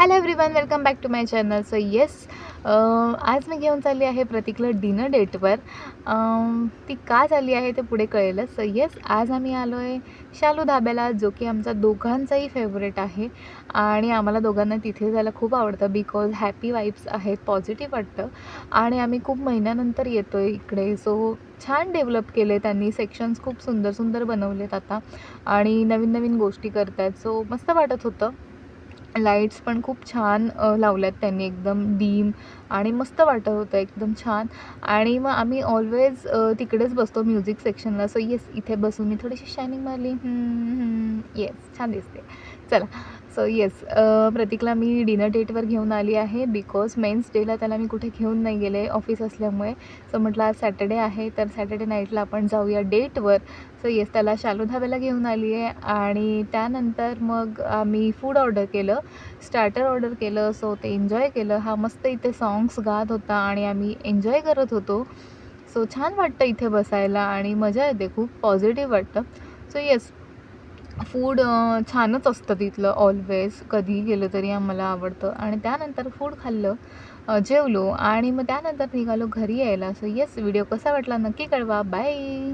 Hello everyone, welcome back to my channel. So yes, आज मी घेऊन चालली आहे प्रतीकला डिनर डेटवर. ती का चालली आहे ते पुढे कळेलच. सो येस, आज आम्ही आलो आहे शालू धाब्याला, जो की आमचा दोघांचाही फेवरेट आहे आणि आम्हाला दोघांना तिथे जायला खूप आवडतं बिकॉज हॅपी वाईब्स आहेत, पॉझिटिव्ह वाटतं आणि आम्ही खूप महिन्यानंतर येतो आहे इकडे. सो छान डेव्हलप केले त्यांनी, सेक्शन्स खूप सुंदर सुंदर बनवलेत आता आणि नवीन नवीन गोष्टी करत आहेत. सो मस्त वाटत होतं. लाईट्स पण खूप छान लावल्यात त्यांनी, एकदम डीम आणि मस्त वाटत होतं, एकदम छान. आणि मग आम्ही ऑलवेज तिकडेच बसतो म्युझिक सेक्शनला. सो येस, इथे बसून मी थोडीशी शायनिंग मारली. येस, छान दिसते. चला. सो येस, प्रतीकला मी डिनर डेटवर घेऊन आली आहे बिकॉज मेन्स डेला त्याला मी कुठे घेऊन नाही गेले ऑफिस असल्यामुळे. सो म्हटलं आज सॅटर्डे आहे तर सॅटर्डे नाईटला आपण जाऊया डेटवर. सो येस, त्याला शालू धाब्याला घेऊन आली आहे आणि त्यानंतर मग आम्ही फूड ऑर्डर केलं, स्टार्टर ऑर्डर केलं. सो ते एन्जॉय केलं. हा मस्त इथे सॉंग्स गात होता आणि आम्ही एन्जॉय करत होतो. सो छान वाटतं इथे बसायला आणि मजा येते, खूप पॉझिटिव्ह वाटतं. सो येस, फूड छानच असतं तिथलं ऑलवेज, कधीही गेलं तरी आम्हाला आवडतं. आणि त्यानंतर फूड खाल्लं, जेवलो आणि मग त्यानंतर निघालो घरी यायला. सो येस, व्हिडिओ कसा वाटला नक्की कळवा. बाय.